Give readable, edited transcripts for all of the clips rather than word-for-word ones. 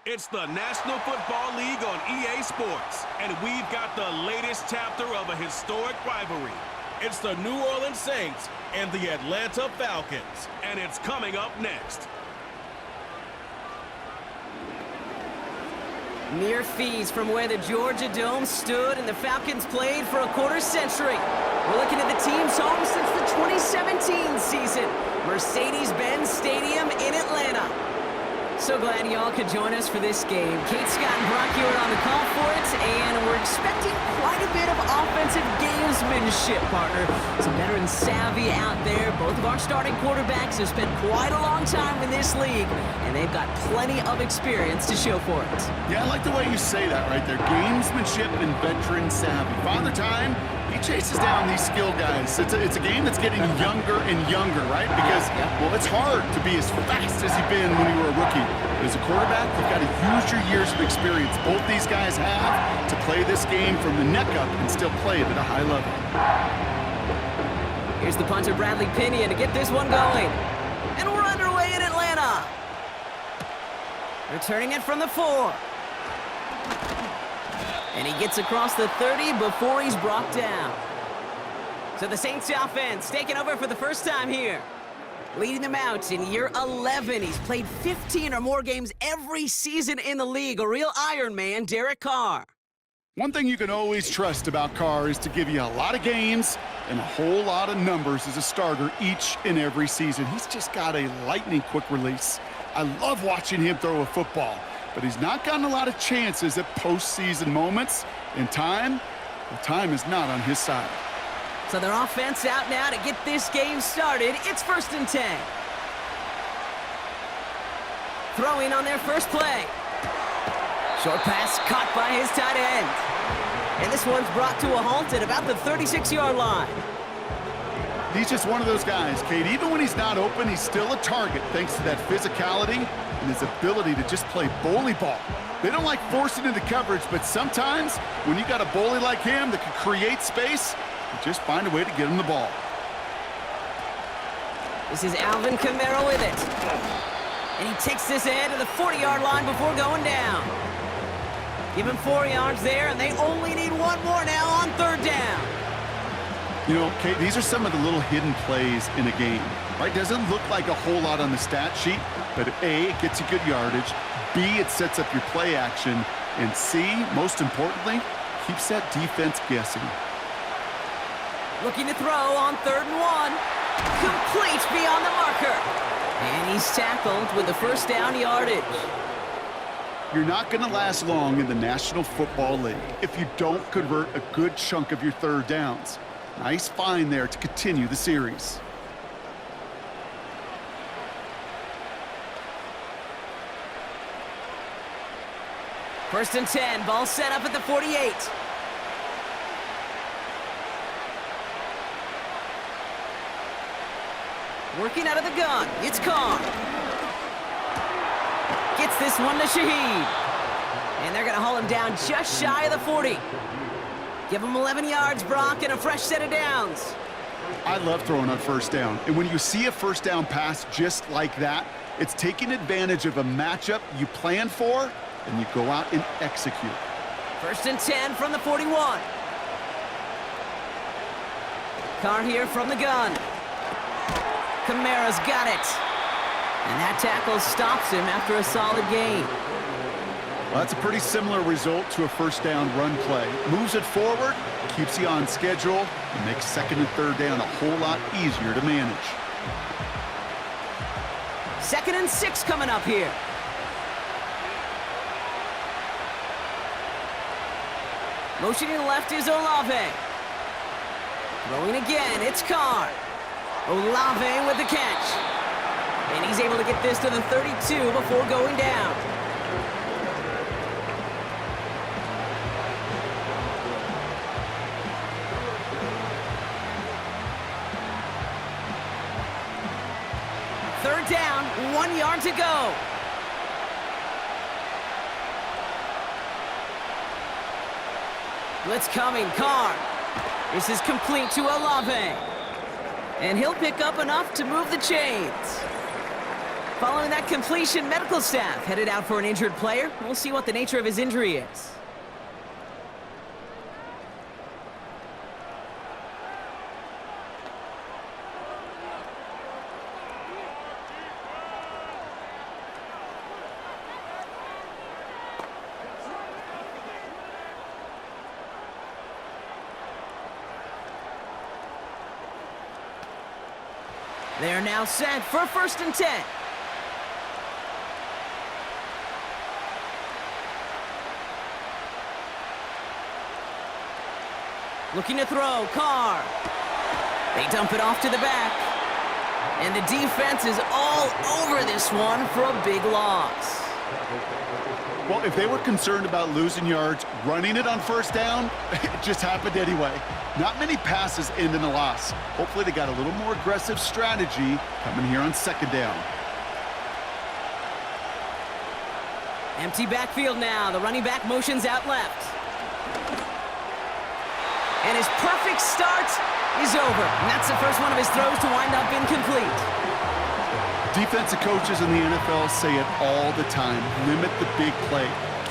It's the National Football League on EA Sports, and we've got the latest chapter of a historic rivalry. It's the New Orleans Saints and the Atlanta Falcons, and it's coming up next. Mere fees from where the Georgia Dome stood and the Falcons played for a quarter century. We're looking at the team's home since the 2017 season, Mercedes-Benz Stadium in Atlanta. So glad y'all could join us for this game. Kate, Scott, and Brock here are on the call for it, and we're expecting quite a bit of offensive gamesmanship, partner. Some veteran savvy out there. Both of our starting quarterbacks have spent quite a long time in this league, and they've got plenty of experience to show for it. Yeah, I like the way you say that right there. Gamesmanship and veteran savvy. Father Time, he chases down these skill guys. It's a game that's getting younger and younger, right? Because, well, it's hard to be as fast as you've been when you were a rookie. But as a quarterback, you've got to use your years of experience. Both these guys have to play this game from the neck up and still play it at a high level. Here's the punter, Bradley Pinion, to get this one going. And we're underway in Atlanta. Returning it from the 4. And he gets across the 30 before he's brought down. So the Saints offense taking over for the first time here. Leading them out in year 11. He's played 15 or more games every season in the league. A real Iron Man, Derek Carr. One thing you can always trust about Carr is to give you a lot of games and a whole lot of numbers as a starter each and every season. He's just got a lightning-quick release. I love watching him throw a football, but he's not gotten a lot of chances at postseason moments. In time, well, time is not on his side. So their offense out now to get this game started. It's 1st and 10. Throwing on their first play. Short pass caught by his tight end. And this one's brought to a halt at about the 36-yard line. He's just one of those guys, Kate. Even when he's not open, he's still a target thanks to that physicality and his ability to just play bully ball. They don't like forcing into coverage, but sometimes when you got a bully like him that can create space, you just find a way to get him the ball. This is Alvin Kamara with it. And he takes this ahead to the 40-yard line before going down. Give him 4 yards there, and they only need one more now on 3rd down. You know, Kate, these are some of the little hidden plays in a game, right? Doesn't look like a whole lot on the stat sheet, but A, it gets you good yardage, B, it sets up your play action, and C, most importantly, keeps that defense guessing. Looking to throw on 3rd and 1. Complete beyond the marker. And he's tackled with the first down yardage. You're not going to last long in the National Football League if you don't convert a good chunk of your 3rd downs. Nice find there to continue the series. First and 10, ball set up at the 48. Working out of the gun, it's Carr. Gets this one to Shaheed. And they're going to haul him down just shy of the 40. Give him 11 yards, Brock, and a fresh set of downs. I love throwing on 1st down. And when you see a 1st down pass just like that, it's taking advantage of a matchup you plan for, and you go out and execute. 1st and 10 from the 41. Carr here from the gun. Kamara's got it. And that tackle stops him after a solid gain. Well, that's a pretty similar result to a 1st down run play. Moves it forward, keeps you on schedule, and makes 2nd and 3rd down a whole lot easier to manage. 2nd and 6 coming up here. Motioning left is Olave. Throwing again, it's Carr. Olave with the catch. And he's able to get this to the 32 before going down. Third down, 1 yard to go. Blitz coming, Carr. This is complete to Olave. And he'll pick up enough to move the chains. Following that completion, medical staff headed out for an injured player. We'll see what the nature of his injury is. They are now set for 1st and 10. Looking to throw, Carr. They dump it off to the back. And the defense is all over this one for a big loss. Well, if they were concerned about losing yards, running it on 1st down, it just happened anyway. Not many passes end in a loss. Hopefully they got a little more aggressive strategy coming here on 2nd down. Empty backfield now. The running back motions out left. And his perfect start is over. And that's the first one of his throws to wind up incomplete. Defensive coaches in the NFL say it all the time. Limit the big play.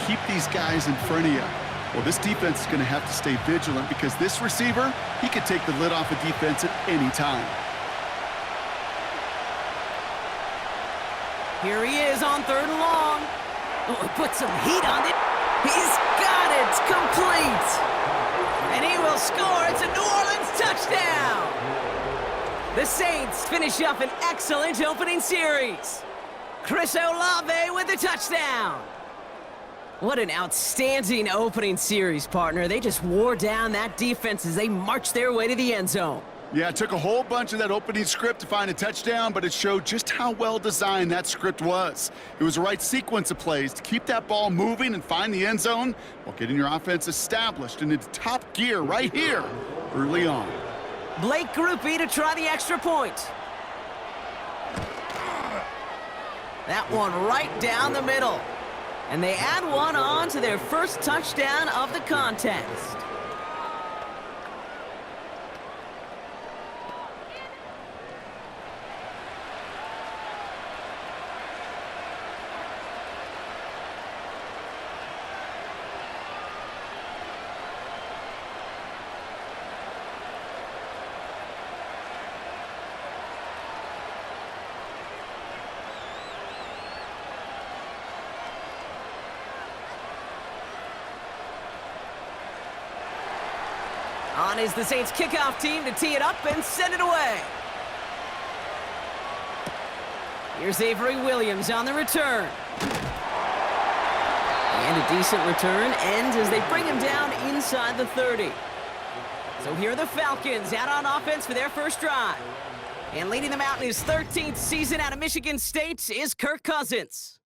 Keep these guys in front of you. Well, this defense is going to have to stay vigilant because this receiver, he could take the lid off a defense at any time. Here he is on 3rd and long. Oh, put some heat on it. He's got it. Complete. And he will score. It's a New Orleans touchdown. The Saints finish up an excellent opening series. Chris Olave with the touchdown. What an outstanding opening series, partner. They just wore down that defense as they marched their way to the end zone. Yeah, it took a whole bunch of that opening script to find a touchdown, but it showed just how well designed that script was. It was the right sequence of plays to keep that ball moving and find the end zone while getting your offense established and into top gear right here early on. Blake Groupie to try the extra point. That one right down the middle. And they add one on to their first touchdown of the contest. On is the Saints kickoff team to tee it up and send it away. Here's Avery Williams on the return. And a decent return ends as they bring him down inside the 30. So here are the Falcons out on offense for their first drive. And leading them out in his 13th season out of Michigan State is Kirk Cousins.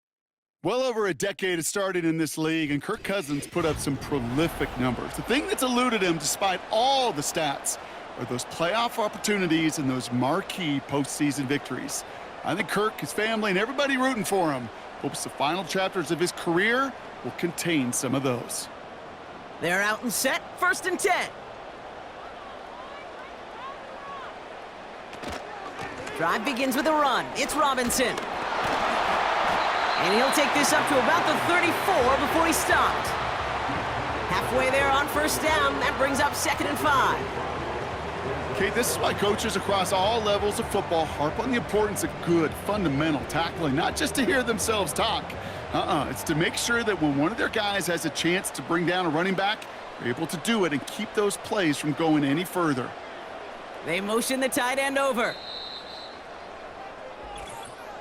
Well over a decade it started in this league, and Kirk Cousins put up some prolific numbers. The thing that's eluded him, despite all the stats, are those playoff opportunities and those marquee postseason victories. I think Kirk, his family, and everybody rooting for him hopes the final chapters of his career will contain some of those. They're out and set, 1st and 10. Drive begins with a run. It's Robinson. And he'll take this up to about the 34 before he's stopped. Halfway there on 1st down. That brings up 2nd and 5. Okay, this is why coaches across all levels of football harp on the importance of good, fundamental tackling, not just to hear themselves talk. It's to make sure that when one of their guys has a chance to bring down a running back, they're able to do it and keep those plays from going any further. They motion the tight end over.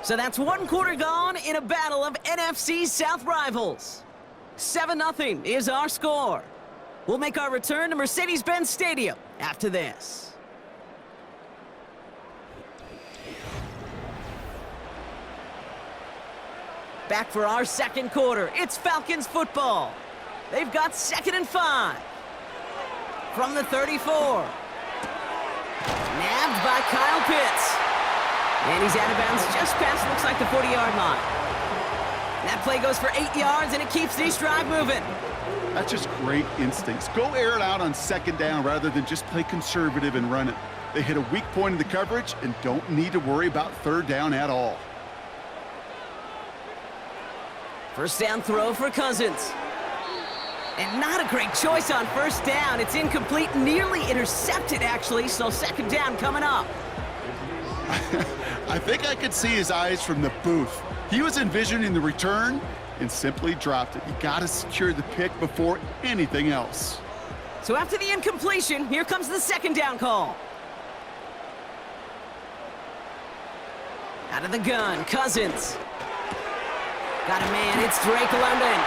So that's 1 quarter gone in a battle of NFC South rivals. 7-0 is our score. We'll make our return to Mercedes-Benz Stadium after this. Back for our 2nd quarter. It's Falcons football. They've got 2nd and 5. From the 34. Nabbed by Kyle Pitts. And he's out of bounds just past, looks like, the 40-yard line. That play goes for 8 yards, and it keeps this drive moving. That's just great instincts. Go air it out on 2nd down rather than just play conservative and run it. They hit a weak point in the coverage and don't need to worry about 3rd down at all. First down throw for Cousins. And not a great choice on first down. It's incomplete, nearly intercepted, actually, so second down coming up. I think I could see his eyes from the booth. He was envisioning the return and simply dropped it. You got to secure the pick before anything else. So after the incompletion, here comes the second down call. Out of the gun, Cousins. Got a man, it's Drake London.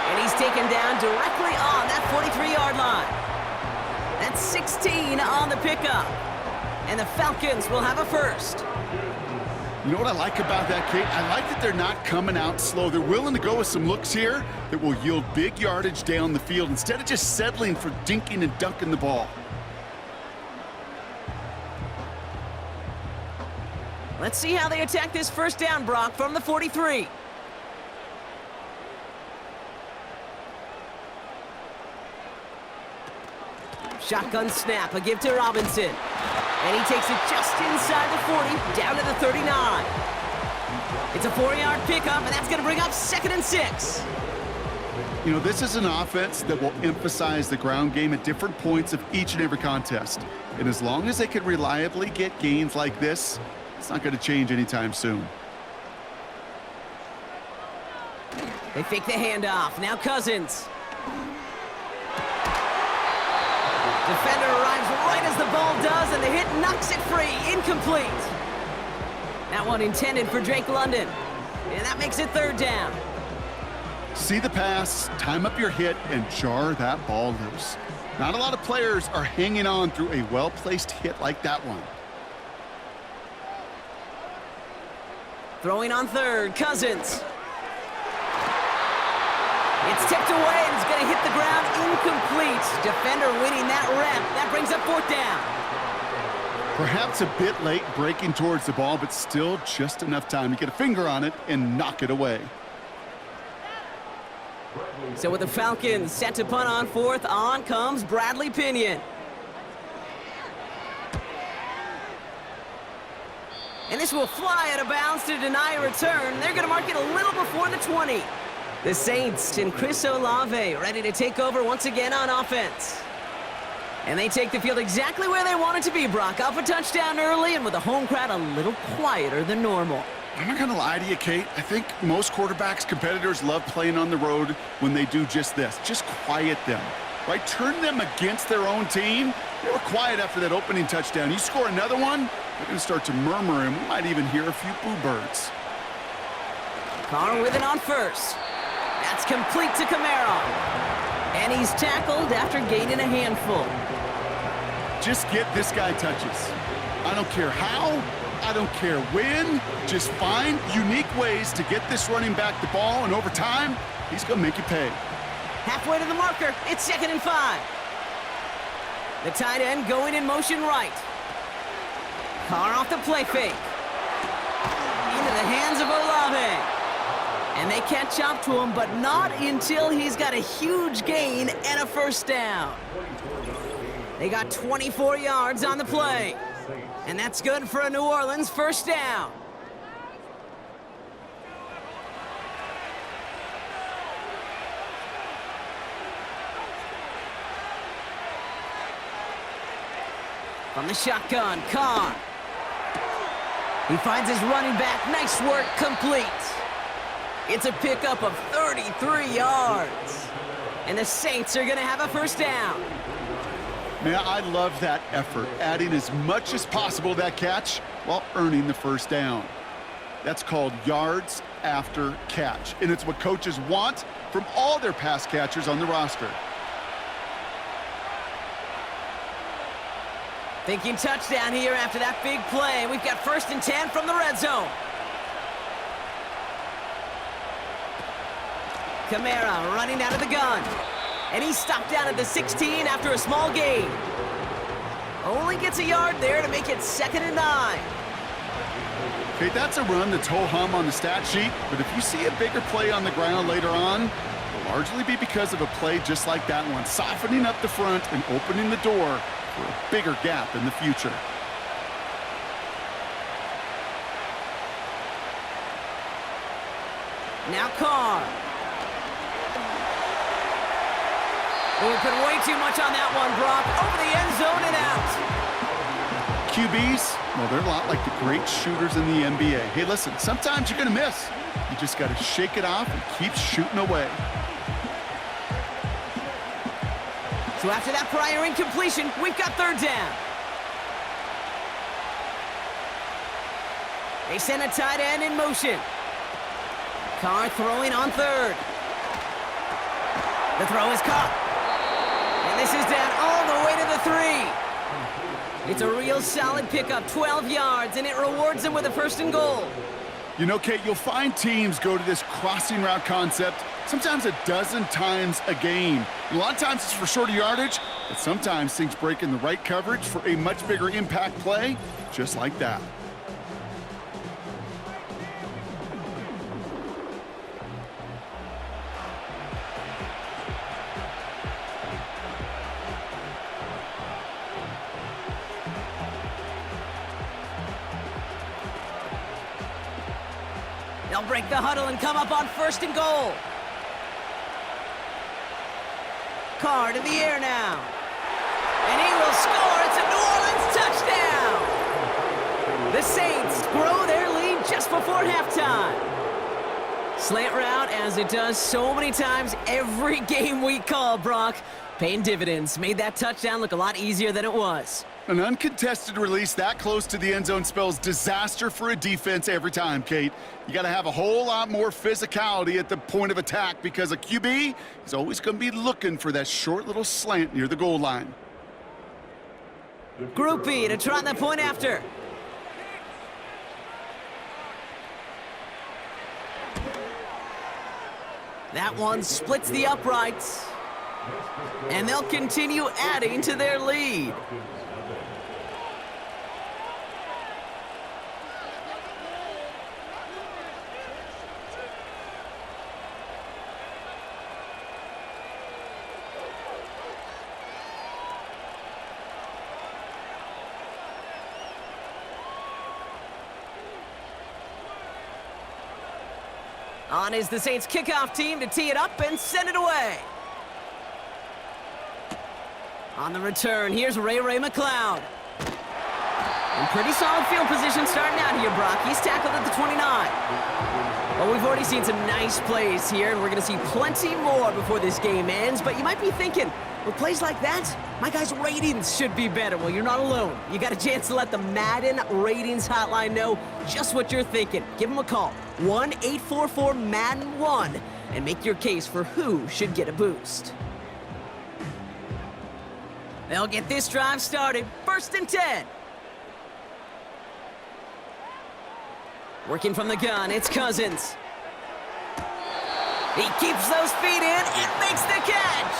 And he's taken down directly on that 43-yard line. That's 16 on the pickup. And the Falcons will have a first. You know what I like about that, Kate? I like that they're not coming out slow. They're willing to go with some looks here that will yield big yardage down the field instead of just settling for dinking and dunking the ball. Let's see how they attack this first down, Brock, from the 43. Shotgun snap, a give to Robinson. And he takes it just inside the 40, down to the 39. It's a 4-yard pickup, and that's going to bring up 2nd and 6. You know, this is an offense that will emphasize the ground game at different points of each and every contest. And as long as they can reliably get gains like this, it's not going to change anytime soon. They fake the handoff. Now Cousins. Defender arrives right as the ball does, and the hit knocks it free. Incomplete. That one intended for Drake London. And that makes it 3rd down. See the pass, time up your hit, and jar that ball loose. Not a lot of players are hanging on through a well-placed hit like that one. Throwing on 3rd, Cousins. It's tipped away, and it's going to hit the ground incomplete. Defender winning that rep. That brings up 4th down. Perhaps a bit late breaking towards the ball, but still just enough time to get a finger on it and knock it away. So with the Falcons set to punt on 4th, on comes Bradley Pinion. And this will fly out of bounds to deny a return. They're going to mark it a little before the 20. The Saints and Chris Olave ready to take over once again on offense. And they take the field exactly where they want it to be, Brock. Up a touchdown early and with the home crowd a little quieter than normal. I'm not going to lie to you, Kate. I think most quarterbacks, competitors love playing on the road when they do just this. Just quiet them, right? Turn them against their own team. They were quiet after that opening touchdown. You score another one, they're going to start to murmur, and we might even hear a few boo birds. Carr with it on 1st. That's complete to Kamara. And he's tackled after gaining a handful. Just get this guy touches. I don't care how, I don't care when. Just find unique ways to get this running back the ball, and over time, he's going to make you pay. Halfway to the marker, it's 2nd and 5. The tight end going in motion right. Carr off the play fake. Into the hands of Olave. And they catch up to him, but not until he's got a huge gain and a first down. They got 24 yards on the play. And that's good for a New Orleans first down. From the shotgun, Carr. He finds his running back. Nice work, complete. It's a pickup of 33 yards. And the Saints are going to have a first down. Man, I love that effort, adding as much as possible to that catch while earning the first down. That's called yards after catch, and it's what coaches want from all their pass catchers on the roster. Thinking touchdown here after that big play. We've got 1st and 10 from the red zone. Kamara running out of the gun. And he's stopped down at the 16 after a small gain. Only gets a yard there to make it 2nd and 9. Okay, that's a run that's ho-hum on the stat sheet, but if you see a bigger play on the ground later on, it'll largely be because of a play just like that one, softening up the front and opening the door for a bigger gap in the future. Now Carr. Oh, put way too much on that one, Brock. Over the end zone and out. QBs, well, they're a lot like the great shooters in the NBA. Hey, listen, sometimes you're going to miss. You just got to shake it off and keep shooting away. So after that prior incompletion, we've got third down. They send a tight end in motion. Carr throwing on third. The throw is caught. And this is down all the way to the 3. It's a real solid pickup, 12 yards, and it rewards them with a first and goal. You know, Kate, you'll find teams go to this crossing route concept sometimes a dozen times a game. And a lot of times it's for shorter yardage, but sometimes things break in the right coverage for a much bigger impact play, just like that. They'll break the huddle and come up on first and goal. Carr to the air now. And he will score. It's a New Orleans touchdown. The Saints grow their lead just before halftime. Slant route, as it does so many times every game we call, Brock. Paying dividends. Made that touchdown look a lot easier than it was. An uncontested release that close to the end zone spells disaster for a defense every time, Kate. You got to have a whole lot more physicality at the point of attack because a QB is always going to be looking for that short little slant near the goal line. Group B to try the point after. That one splits the uprights. And they'll continue adding to their lead. On is the Saints kickoff team to tee it up and send it away. On the return, here's Ray McLeod. In pretty solid field position starting out here, Brock. He's tackled at the 29. Well, we've already seen some nice plays here, and we're going to see plenty more before this game ends. But you might be thinking, with plays like that, my guys' ratings should be better. Well, you're not alone. You got a chance to let the Madden ratings hotline know just what you're thinking. Give them a call, 1-844-MADDEN-1, and make your case for who should get a boost. They'll get this drive started. First and 10. Working from the gun, it's Cousins. He keeps those feet in and makes the catch.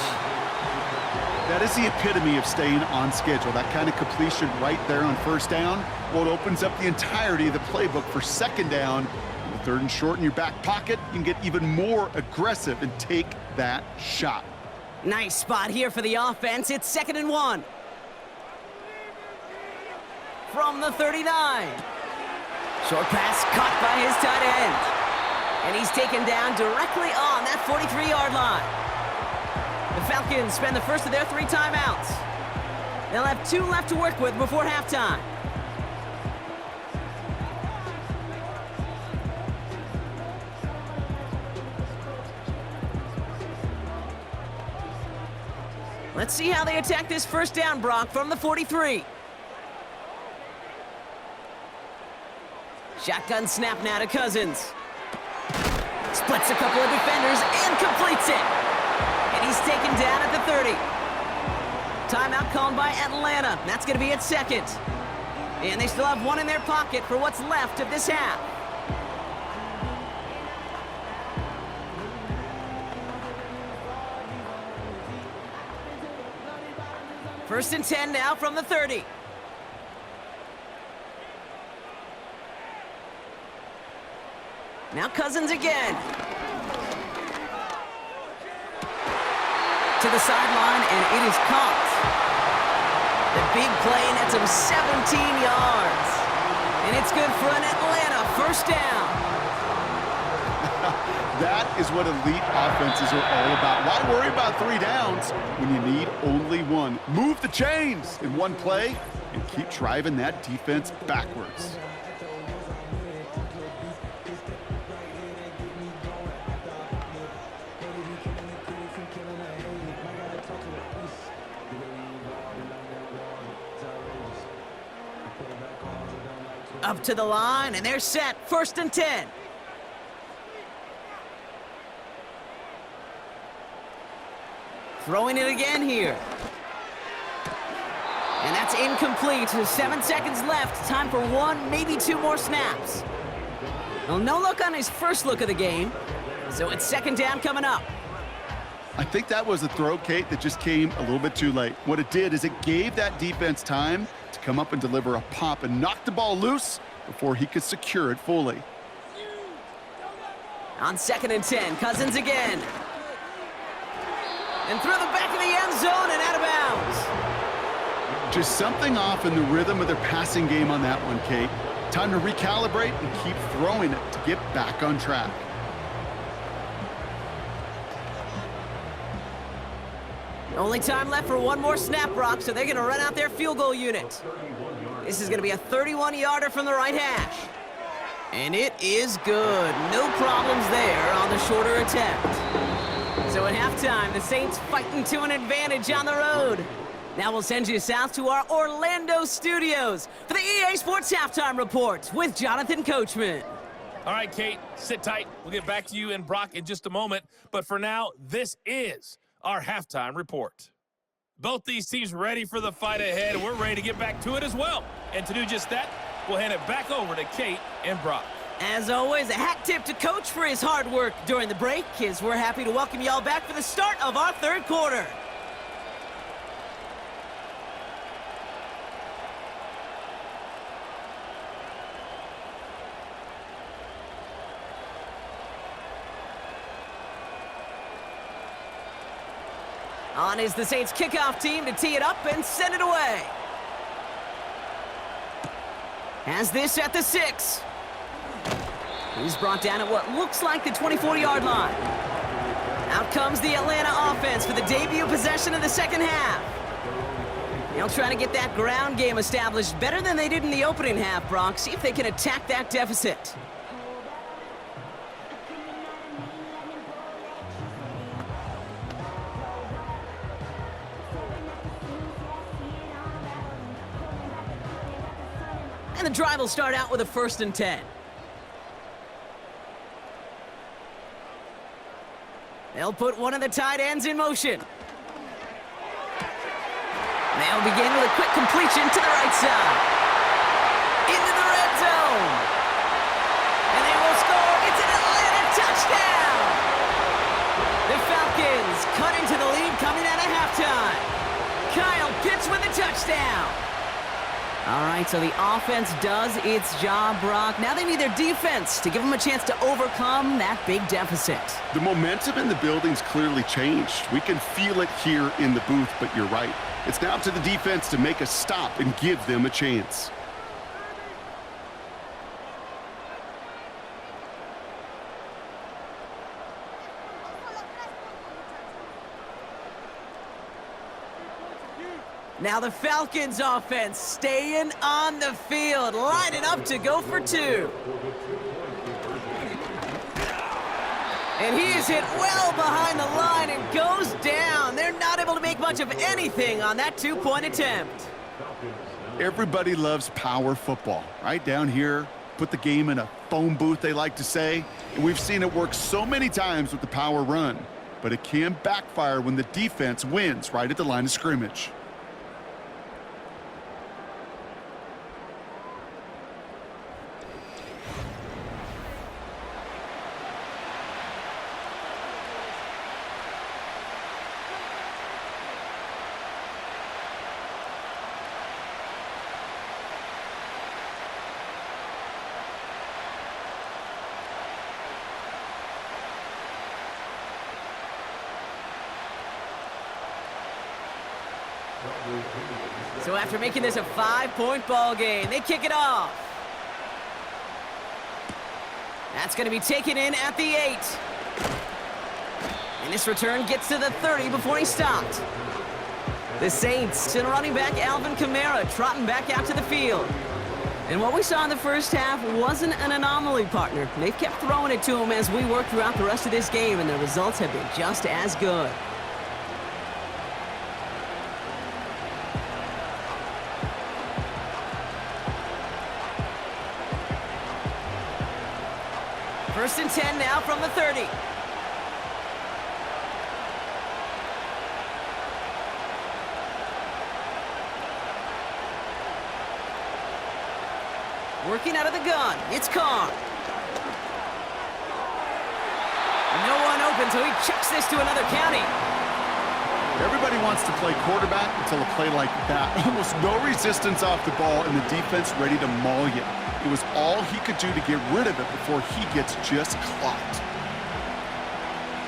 That is the epitome of staying on schedule. That kind of completion right there on first down. Well, it opens up the entirety of the playbook for second down. With third and short in your back pocket, you can get even more aggressive and take that shot. Nice spot here for the offense. It's 2nd and 1. From the 39. Short pass caught by his tight end. And he's taken down directly on that 43-yard line. The Falcons spend the first of their 3 timeouts. They'll have 2 left to work with before halftime. Let's see how they attack this first down, Brock, from the 43. Shotgun snap now to Cousins. Splits a couple of defenders and completes it. And he's taken down at the 30. Timeout called by Atlanta. That's going to be at 2nd. And they still have 1 in their pocket for what's left of this half. First and 10 now from the 30. Now Cousins again. To the sideline, and it is caught. The big play nets him 17 yards. And it's good for an Atlanta first down. That is what elite offenses are all about. Why worry about 3 downs when you need only 1? Move the chains in one play and keep driving that defense backwards. Up to the line, and they're set. 1st and 10. Throwing it again here. And that's incomplete. 7 seconds left. Time for 1, maybe 2 more snaps. Well, no look on his first look of the game. So it's 2nd down coming up. I think that was a throw, Kate, that just came a little bit too late. What it did is it gave that defense time to come up and deliver a pop and knock the ball loose before he could secure it fully. On 2nd and 10, Cousins again. And through the back of the end zone and out of bounds. Just something off in the rhythm of their passing game on that one, Kate. Time to recalibrate and keep throwing it to get back on track. Only time left for 1 more snap, Brock, so they're going to run out their field goal unit. This is going to be a 31-yarder from the right hash. And it is good. No problems there on the shorter attempt. So at halftime, the Saints fighting to an advantage on the road. Now we'll send you south to our Orlando studios for the EA Sports Halftime Report with Jonathan Coachman. All right, Kate, sit tight. We'll get back to you and Brock in just a moment. But for now, this is our halftime report. Both these teams ready for the fight ahead, and we're ready to get back to it as well. And to do just that, we'll hand it back over to Kate and Brock. As always, a hat tip to Coach for his hard work during the break, as we're happy to welcome y'all back for the start of our 3rd quarter. On is the Saints kickoff team to tee it up and send it away. Has this at the 6. He's brought down at what looks like the 24-yard line. Out comes the Atlanta offense for the debut possession of the 2nd half. They'll try to get that ground game established better than they did in the opening half, Brock. See if they can attack that deficit. And the drive will start out with a 1st and 10. They'll put one of the tight ends in motion. They'll begin with a quick completion to the right side. Into the red zone. And they will score. It's an Atlanta touchdown. The Falcons cut into the lead coming out of halftime. Kyle Pitts with a touchdown. All right, so the offense does its job, Brock. Now they need their defense to give them a chance to overcome that big deficit. The momentum in the building's clearly changed. We can feel it here in the booth, but you're right. It's now up to the defense to make a stop and give them a chance. Now the Falcons offense staying on the field, lining up to go for 2. And he is hit well behind the line and goes down. They're not able to make much of anything on that 2-point attempt. Everybody loves power football, right? Down here, put the game in a phone booth, they like to say. And we've seen it work so many times with the power run. But it can backfire when the defense wins right at the line of scrimmage. So after making this a 5-point ball game, they kick it off. That's going to be taken in at the 8. And this return gets to the 30 before he stopped. The Saints send running back Alvin Kamara trotting back out to the field. And what we saw in the first half wasn't an anomaly, partner. They've kept throwing it to him as we work throughout the rest of this game, and the results have been just as good. First and 10 now from the 30. Working out of the gun, it's Carr. No one open, so he chucks this to another county. Everybody wants to play quarterback until a play like that. Almost no resistance off the ball and the defense ready to maul you. It was all he could do to get rid of it before he gets just clocked.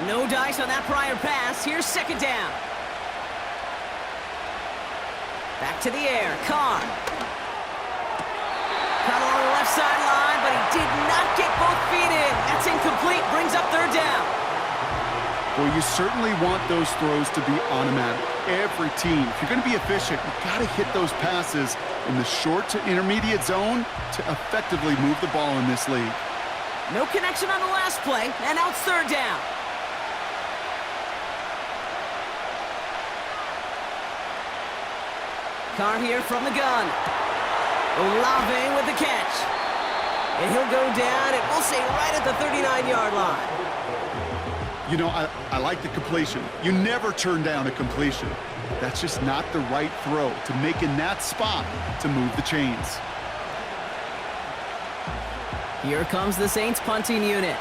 No dice on that prior pass. Here's second down. Back to the air, Carr. Caught along the left sideline, but he did not get both feet in. That's incomplete, brings up third down. Well, you certainly want those throws to be automatic. Every team, if you're going to be efficient, you've got to hit those passes in the short to intermediate zone to effectively move the ball in this league. No connection on the last play, and now it's third down. Carr here from the gun. Olave with the catch. And he'll go down, and we'll say right at the 39-yard line. You know, I like the completion. You never turn down a completion. That's just not the right throw to make in that spot to move the chains. Here comes the Saints punting unit.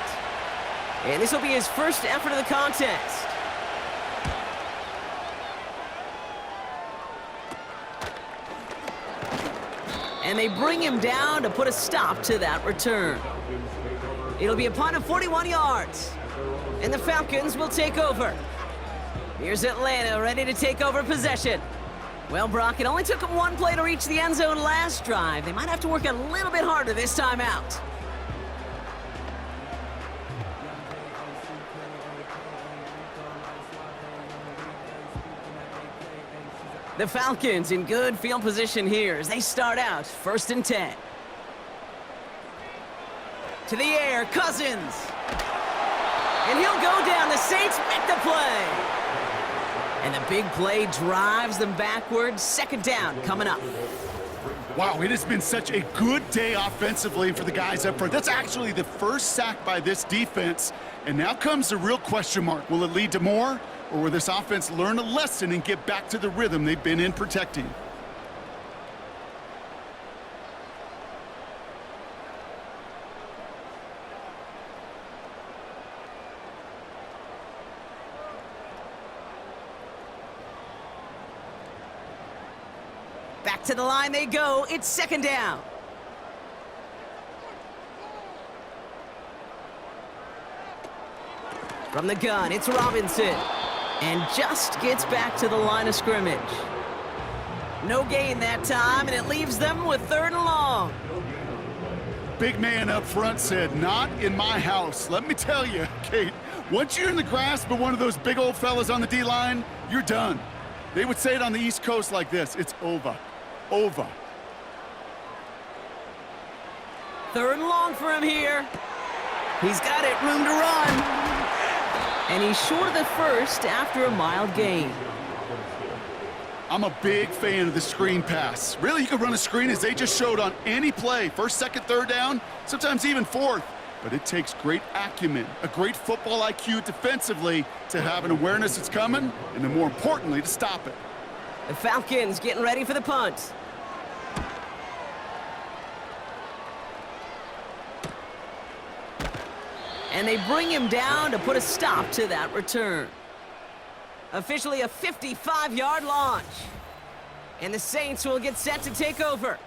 And this will be his first effort of the contest. And they bring him down to put a stop to that return. It'll be a punt of 41 yards. And the Falcons will take over. Here's Atlanta ready to take over possession. Well, Brock, it only took them one play to reach the end zone last drive. They might have to work a little bit harder this time out. The Falcons in good field position here as they start out first and 10. To the air, Cousins. And he'll go down. The Saints make the play. And the big play drives them backwards. Second down coming up. Wow, it has been such a good day offensively for the guys up front. That's actually the first sack by this defense. And now comes the real question mark. Will it lead to more? Or will this offense learn a lesson and get back to the rhythm they've been in protecting? Back to the line they go. It's second down. From the gun, it's Robinson. And just gets back to the line of scrimmage. No gain that time, and it leaves them with third and long. Big man up front said, "Not in my house." Let me tell you, Kate, once you're in the grasp of one of those big old fellas on the D-line, you're done. They would say it on the East Coast like this: it's over. Over. Third and long for him here. He's got it, room to run. And he's short of the first after a mild gain. I'm a big fan of the screen pass. Really, you can run a screen as they just showed on any play. First, second, third down, sometimes even fourth. But it takes great acumen, a great football IQ defensively to have an awareness it's coming, and then more importantly, to stop it. The Falcons getting ready for the punt. And they bring him down to put a stop to that return. Officially a 55-yard launch. And the Saints will get set to take over.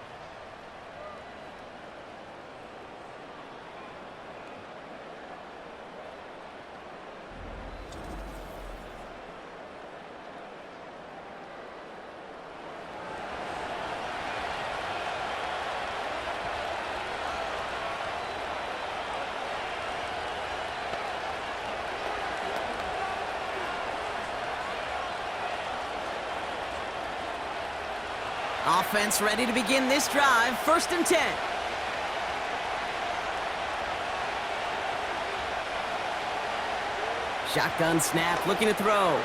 Offense ready to begin this drive. 1st and 10. Shotgun snap, looking to throw.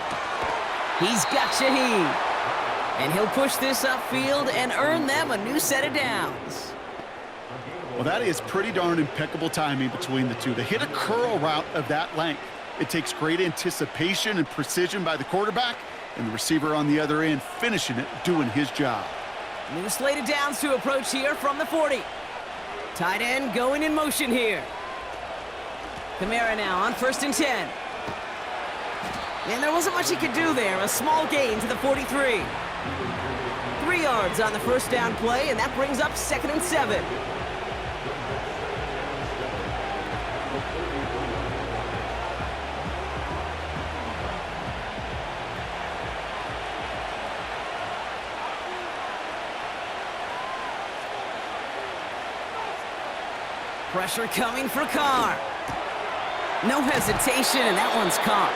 He's got Shaheed. And he'll push this upfield and earn them a new set of downs. Well, that is pretty darn impeccable timing between the two. To hit a curl route of that length, it takes great anticipation and precision by the quarterback, and the receiver on the other end finishing it, doing his job. New slate of downs to approach here from the 40. Tight end going in motion here. Kamara now on 1st and 10. And there wasn't much he could do there. A small gain to the 43. 3 yards on the 1st down play, and that brings up 2nd and 7. Pressure coming for Carr. No hesitation, and that one's caught.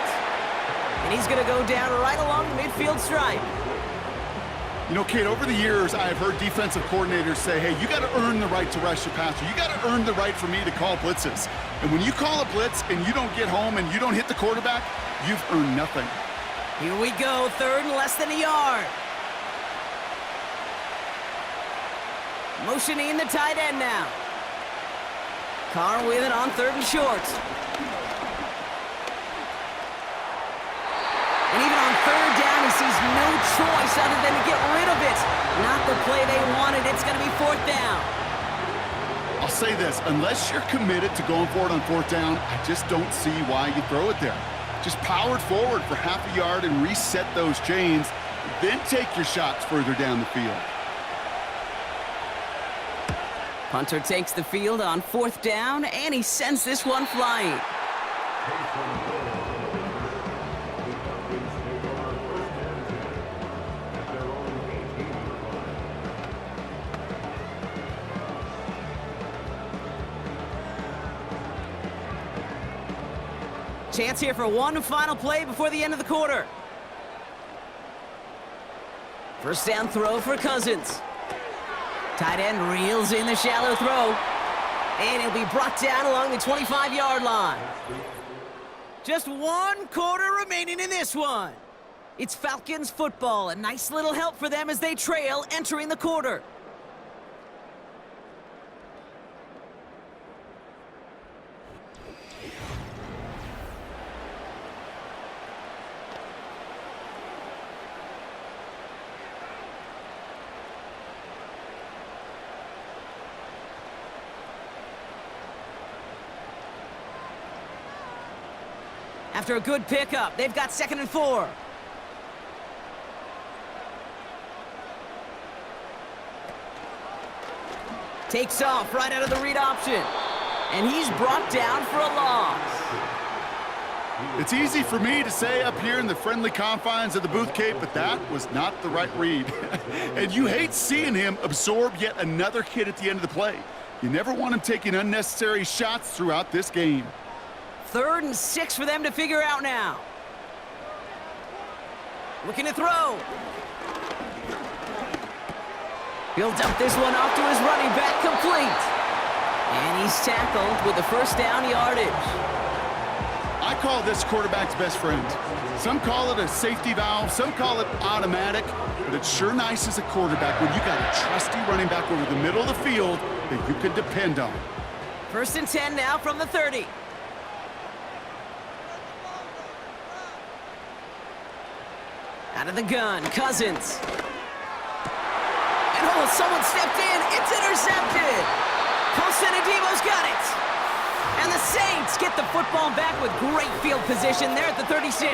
And he's going to go down right along the midfield stripe. You know, Kate, over the years, I've heard defensive coordinators say, hey, you got to earn the right to rush your passer. You got to earn the right for me to call blitzes. And when you call a blitz and you don't get home and you don't hit the quarterback, you've earned nothing. Here we go, 3rd and less than a yard. Motioning the tight end now. Carr with it on 3rd and short. And even on 3rd down, he sees no choice other than to get rid of it. Not the play they wanted. It's going to be 4th down. I'll say this, unless you're committed to going for it on 4th down, I just don't see why you throw it there. Just power it forward for half a yard and reset those chains, then take your shots further down the field. Punter takes the field on 4th down, and he sends this one flying. Chance here for one final play before the end of the quarter. 1st down throw for Cousins. Tight end reels in the shallow throw. And it'll be brought down along the 25-yard line. Just 1 quarter remaining in this one. It's Falcons football. A nice little help for them as they trail entering the quarter. After a good pickup, they've got 2nd and 4. Takes off right out of the read option. And he's brought down for a loss. It's easy for me to say up here in the friendly confines of the booth, Kate, but that was not the right read. And you hate seeing him absorb yet another hit at the end of the play. You never want him taking unnecessary shots throughout this game. 3rd and 6 for them to figure out now. Looking to throw. He'll dump this one off to his running back, complete. And he's tackled with the 1st down yardage. I call this quarterback's best friend. Some call it a safety valve, some call it automatic, but it's sure nice as a quarterback when you got a trusty running back over the middle of the field that you can depend on. 1st and 10 now from the 30. Out of the gun, Cousins. And oh, someone stepped in. It's intercepted. Cosenadivo's got it. And the Saints get the football back with great field position there at the 36. You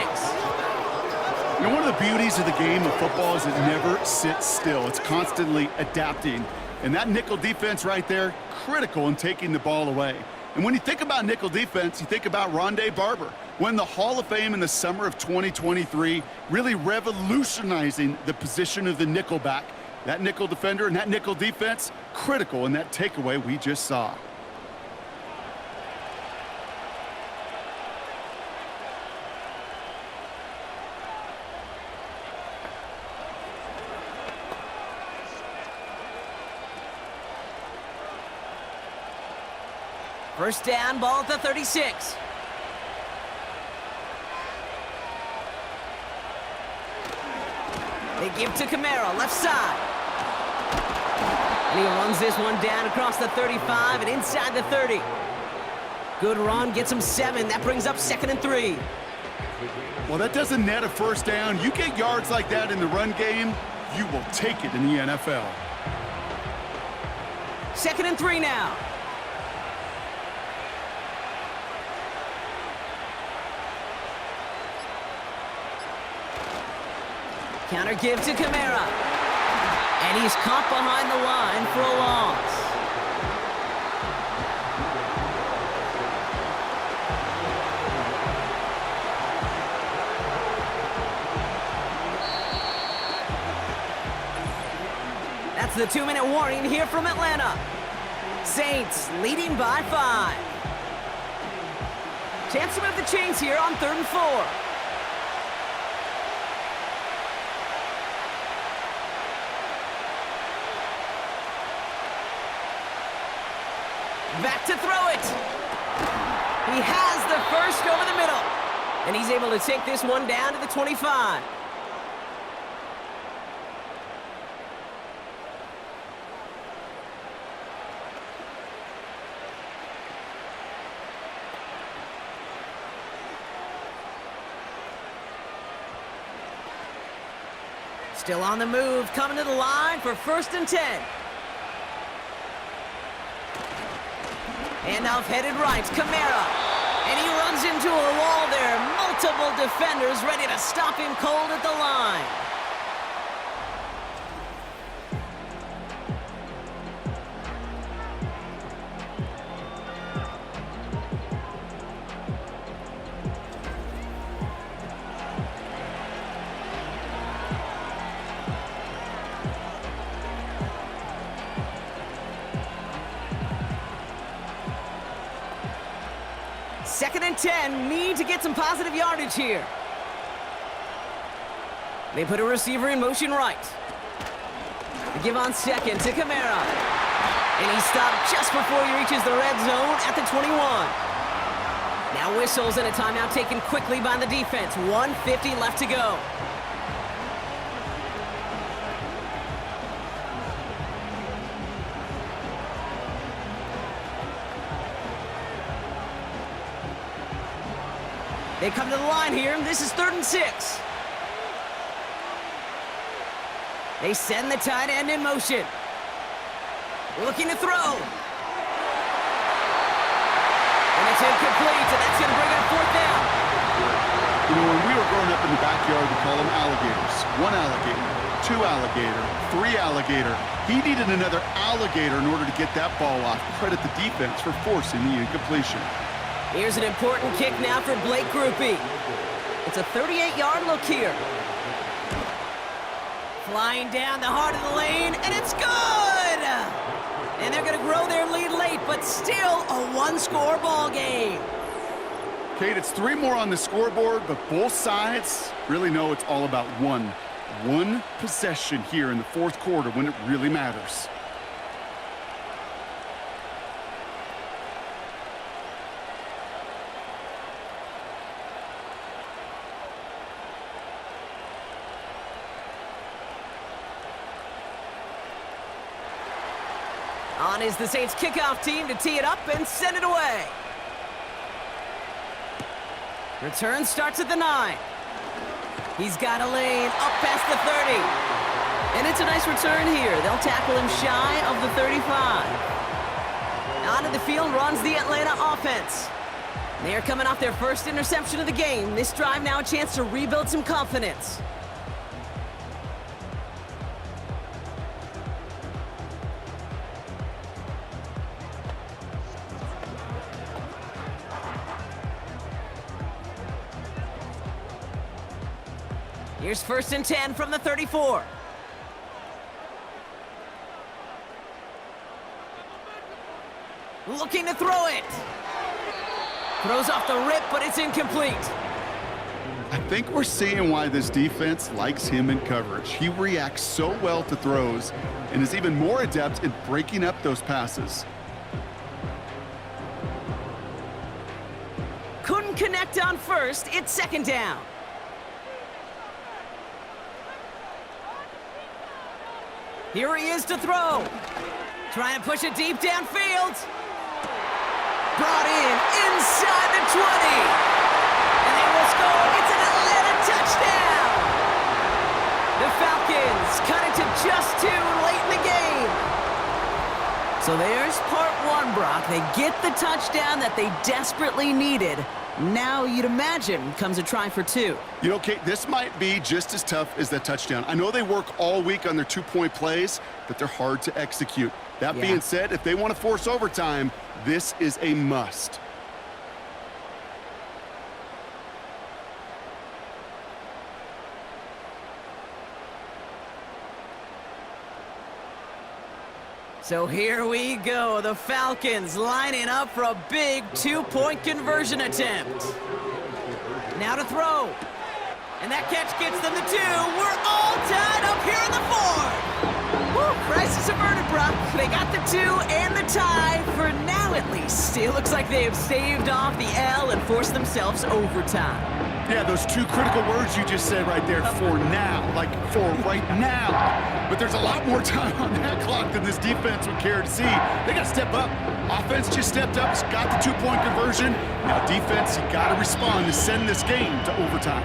know, one of the beauties of the game of football is it never sits still. It's constantly adapting. And that nickel defense right there, critical in taking the ball away. And when you think about nickel defense, you think about Rondé Barber, won the Hall of Fame in the summer of 2023, really revolutionizing the position of the nickelback. That nickel defender and that nickel defense, critical in that takeaway we just saw. First down, ball at the 36. They give to Kamara, left side. And he runs this one down across the 35 and inside the 30. Good run, gets him 7. That brings up 2nd and 3. Well, that doesn't net a first down. You get yards like that in the run game, you will take it in the NFL. 2nd and 3 now. Counter give to Kamara. And he's caught behind the line for a loss. That's the 2-minute warning here from Atlanta. Saints leading by 5. Chance to move the chains here on 3rd and 4. Back to throw it. He has the first over the middle. And he's able to take this one down to the 25. Still on the move, coming to the line for 1st and 10. Handoff headed right, Kamara. And he runs into a wall there. Multiple defenders ready to stop him cold at the line. Second and 10, need to get some positive yardage here. They put a receiver in motion right. They give on 2nd to Kamara. And he stopped just before he reaches the red zone at the 21. Now whistles and a timeout taken quickly by the defense. 1:50 left to go. They come to the line here, and this is 3rd and 6. They send the tight end in motion. Looking to throw. And it's incomplete, and that's going to bring up 4th down. You know, when we were growing up in the backyard, we call them alligators. 1 alligator, 2 alligator, 3 alligator. He needed another alligator in order to get that ball off. Credit the defense for forcing the incompletion. Here's an important kick now for Blake Grupe. It's a 38-yard look here. Flying down the heart of the lane, and it's good! And they're going to grow their lead late, but still a 1-score ball game. Kate, it's 3 more on the scoreboard, but both sides really know it's all about one possession here in the 4th quarter when it really matters. On is the Saints kickoff team to tee it up and send it away. Return starts at the 9. He's got a lane up past the 30. And it's a nice return here. They'll tackle him shy of the 35. Onto the field runs the Atlanta offense. They're coming off their first interception of the game. This drive now a chance to rebuild some confidence. Here's 1st and 10 from the 34. Looking to throw it. Throws off the rip, but it's incomplete. I think we're seeing why this defense likes him in coverage. He reacts so well to throws and is even more adept in breaking up those passes. couldn't connect on first. It's second down. Here he is to throw. Trying to push it deep downfield. Brought in inside the 20. And they will score. It's an Atlanta touchdown. The Falcons cut it to just 2 late in the game. So there's part one, Brock. They get the touchdown that they desperately needed. Now, you'd imagine, comes a try for 2. You know, Kate, this might be just as tough as that touchdown. I know they work all week on their 2-point plays, but they're hard to execute. That being said, if they want to force overtime, this is a must. So here we go, the Falcons lining up for a big 2-point conversion attempt. Now to throw. And that catch gets them the 2. We're all tied up here in the 4th. Woo, crisis averted, Brock. They got the 2 and the tie for now at least. It looks like they have staved off the L and forced themselves overtime. Yeah, those 2 critical words you just said right there, for now, like for right now. But there's a lot more time on that clock than this defense would care to see. They got to step up. Offense just stepped up, got the 2-point conversion. Now defense, you got to respond to send this game to overtime.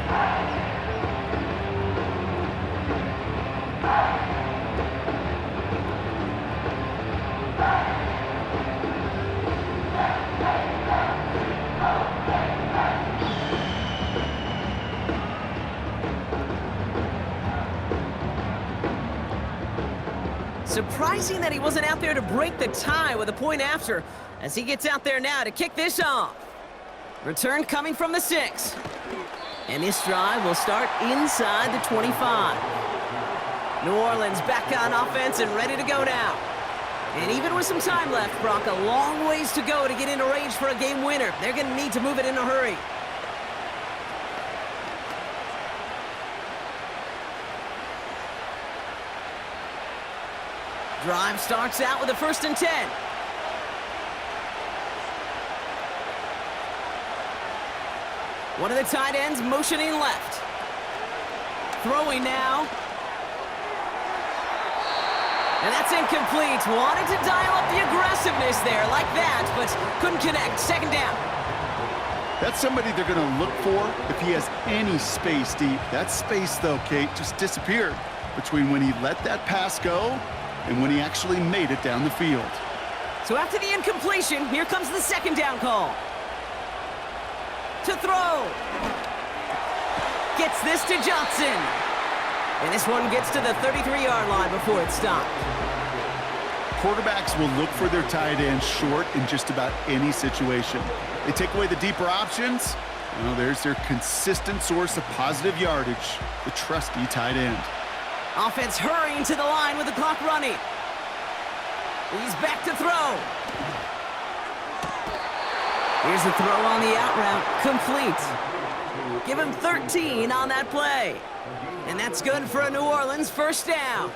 Surprising that he wasn't out there to break the tie with a point after, as he gets out there now to kick this off. Return coming from the 6. And this drive will start inside the 25. New Orleans back on offense and ready to go now. And even with some time left, Brock, a long ways to go to get into range for a game winner. They're going to need to move it in a hurry. Drive starts out with a 1st and 10. One of the tight ends motioning left. Throwing now. And that's incomplete. Wanted to dial up the aggressiveness there like that, but couldn't connect. Second down. That's somebody they're going to look for if he has any space deep. That space, though, Kate, just disappeared between when he let that pass go and when he actually made it down the field. So after the incompletion, here comes the second down call. To throw. Gets this to Johnson. And this one gets to the 33-yard line before it's stopped. Quarterbacks will look for their tight end short in just about any situation. They take away the deeper options. Well, there's their consistent source of positive yardage, the trusty tight end. Offense hurrying to the line with the clock running. He's back to throw. Here's the throw on the out route. Complete. Give him 13 on that play. And that's good for a New Orleans first down.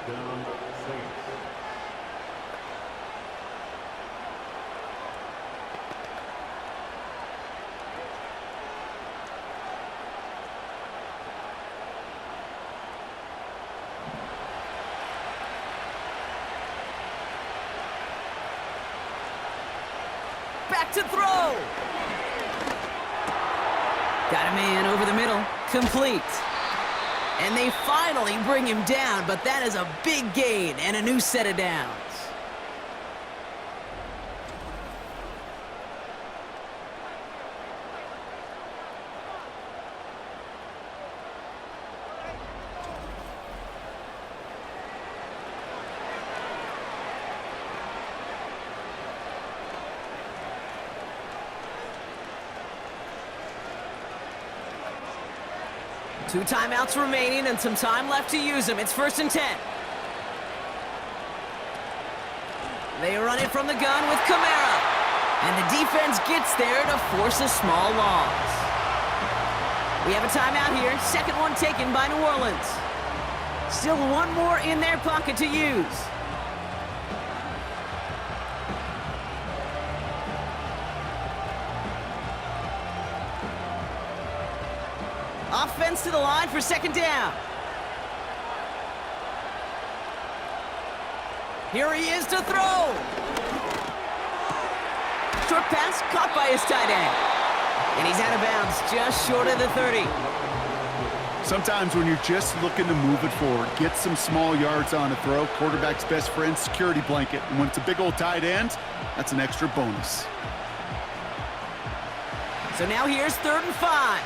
Back to throw. Got a man over the middle. Complete. And they finally bring him down, but that is a big gain and a new set of downs. Two timeouts remaining and some time left to use them. It's 1st and 10. They run it from the gun with Kamara. And the defense gets there to force a small loss. We have a timeout here. Second one taken by New Orleans. Still one more in their pocket to use. to the line for second down. Here he is to throw. Short pass caught by his tight end. And he's out of bounds just short of the 30. Sometimes when you're just looking to move it forward, get some small yards on a throw, quarterback's best friend, security blanket. And when it's a big old tight end, that's an extra bonus. So now here's 3rd and 5.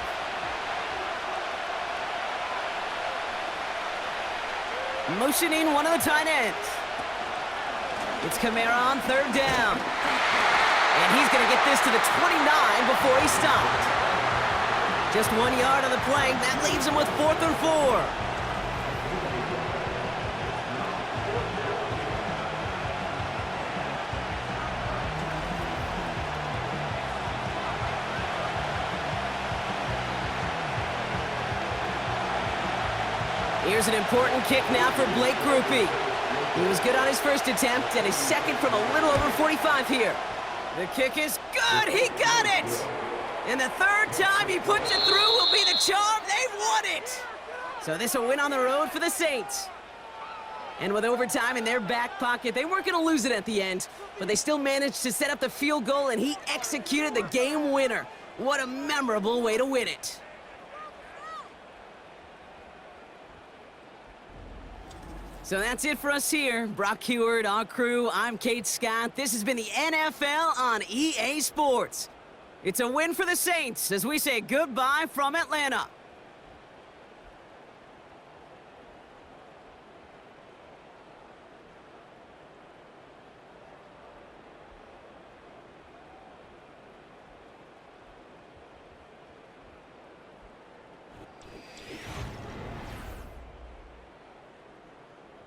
Motioning one of the tight ends. It's Kamara on 3rd down. And he's going to get this to the 29 before he stopped. Just 1 yard on the play. That leaves him with 4th and 4. Here's an important kick now for Blake Grupe. He was good on his first attempt and his second from a little over 45 here. The kick is good. He got it. And the 3rd time he puts it through will be the charm. They've won it. So this will win on the road for the Saints. And with overtime in their back pocket, they weren't going to lose it at the end, but they still managed to set up the field goal, and he executed the game winner. What a memorable way to win it. So that's it for us here. Brock Heward, our crew, I'm Kate Scott. This has been the NFL on EA Sports. It's a win for the Saints as we say goodbye from Atlanta.